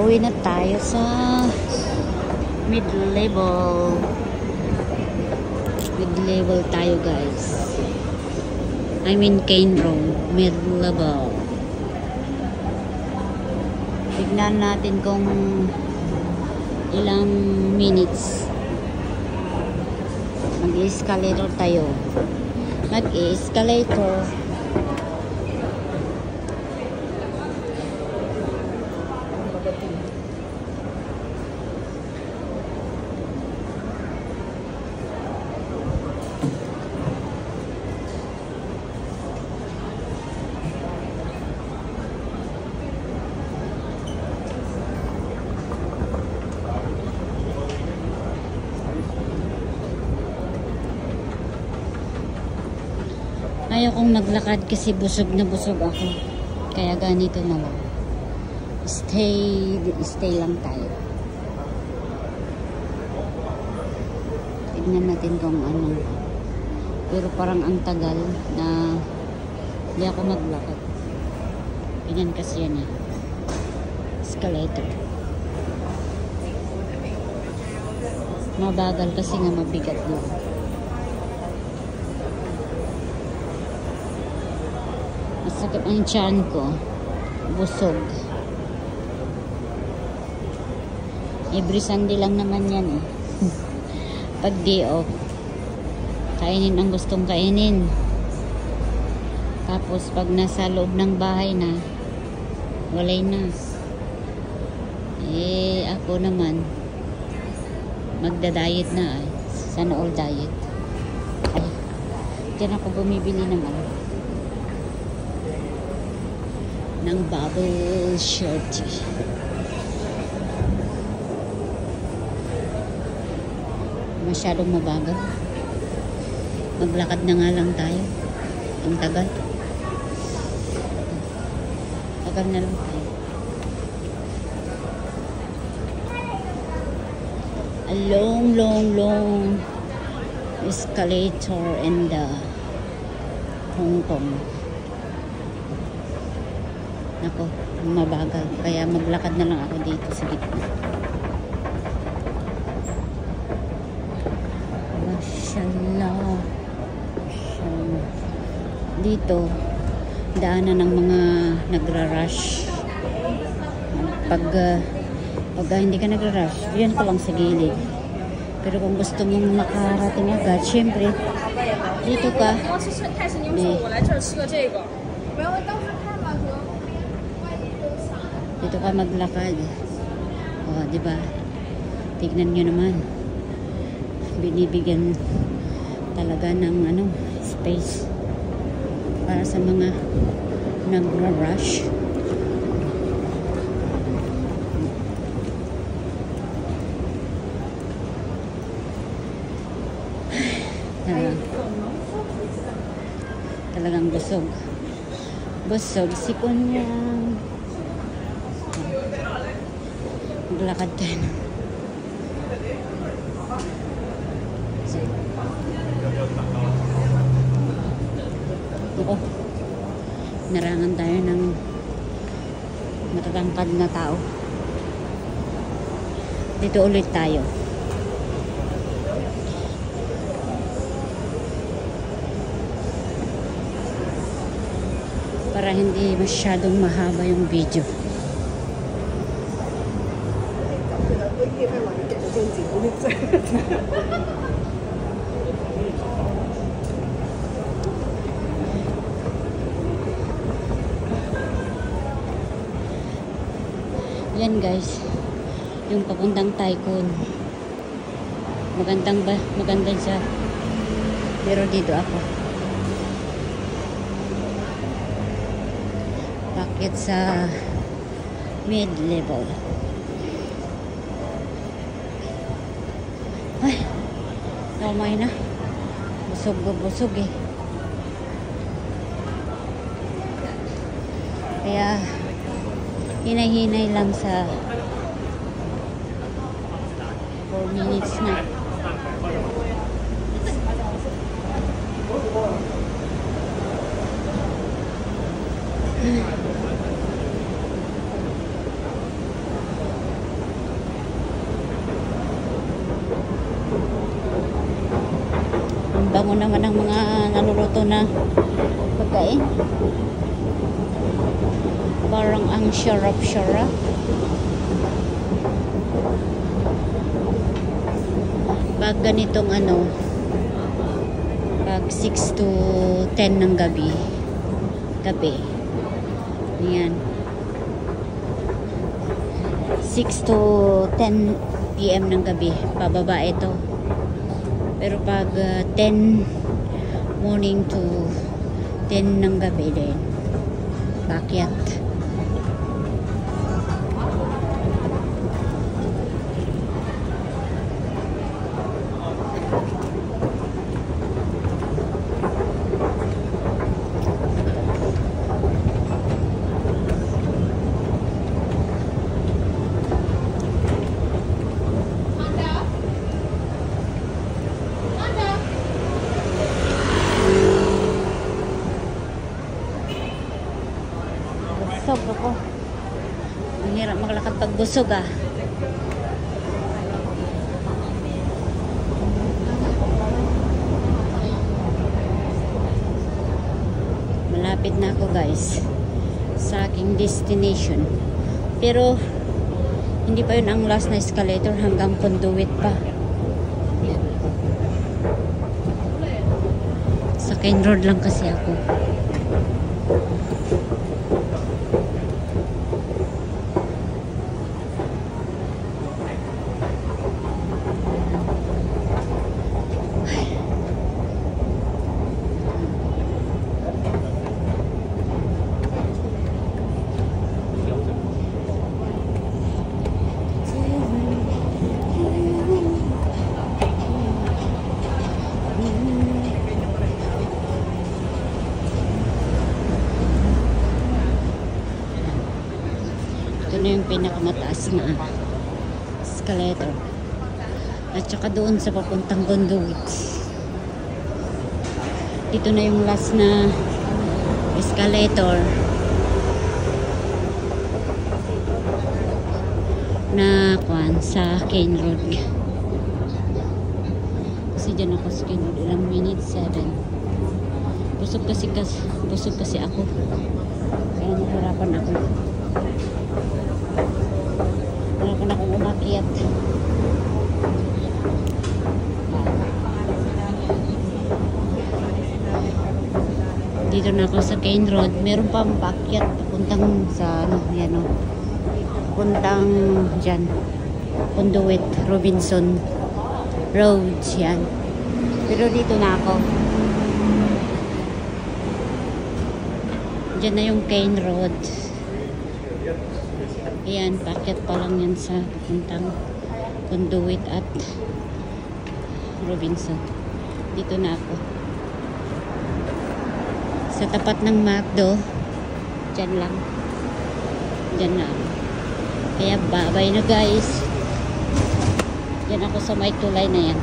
Uwi na tayo sa mid-level. Mid-level tayo, guys. I mean Cane Road, mid-level. Tignan natin kung ilang minutes. Mag-escalator tayo. Mag-escalator. Ayaw kong maglakad kasi busog na busog ako. Kaya ganito na lang. Stay lang tayo. Tignan natin kung ano. Pero parang ang tagal na hindi ako maglakad. Ganyan kasi yan eh. Escalator. Mabagal kasi nga mabigat lang. Masakit ang tiyan ko. Busog. Every Sunday lang naman yan eh. Pag day off, kainin ang gustong kainin. Tapos pag nasa loob ng bahay na, walay na. Eh, ako naman, magda-diet na eh. Sana all diet. Ay, dyan ako bumibili ng ano. Ng bubble shorty. Masyadong mabagal. Maglakad na nga lang tayo. Ang tagal. Tagal na lang tayo. A long escalator in the Hong Kong. Ako, mabagal. Kaya maglakad na lang ako dito sa gitna. Mashallah. Dito, daanan ng mga nagra-rush. Pag hindi ka nagra-rush, diyan ka lang sa gilid. Pero kung gusto mong makarating agad, syempre, dito ka. Dito ka maglakad. O, di ba? Tignan nyo naman. Binibigyan talaga ng ano, space para sa mga nagra-rush. Talagang busog. Busog si Kunyang. Maglakad tayo. Ako, narangan tayo ng matatangkad na tao. Dito ulit tayo. Para hindi masyadong mahaba yung video. Yan guys, yung papuntang Tycoon. Magandang siya. Pero dito ako. Bakit sa mid-level? Ay, naumay na. Busog eh. Kaya hinay-hinay lang sa 4 minutes na. naluluto na pagkain. Parang ang syarap-syarap. Pag ganitong ano, pag 6 to 10 ng gabi. Ayan. 6 to 10 PM ng gabi, pababa ito. Pero pag 10 morning to 10 ng gabi din, paakyat. Busog ako. Ang hirap maglakad pag busog ah. Malapit na ako guys sa aking destination. Pero hindi pa yun ang last na escalator, hanggang Conduit pa. Sa Cain Road lang kasi ako. Ito na yung pinakamataas na escalator. At saka doon sa papuntang Conduit. Dito na yung last na escalator na kuan sa Cain Road. Kasi dyan ako sa Cain Road. Ilang minutes? 7. Busog kasi ako. Kaya nahirapan ako. Nahirapan akong umakyat. Dito na ako sa Cain Road. Meron pa paakyat papuntang sa ano, yan o. Papuntang dyan. Conduit, Robinson Road, yan. Pero dito na ako. Dyan na yung Cain Road. Ayan, paakyat pa lang yan sa papuntang Conduit at Robinson. Dito na ako. Sa tapat ng McDo, dyan lang. Dyan na. Kaya bye-bye na guys. Dyan ako sa may tulay na yan.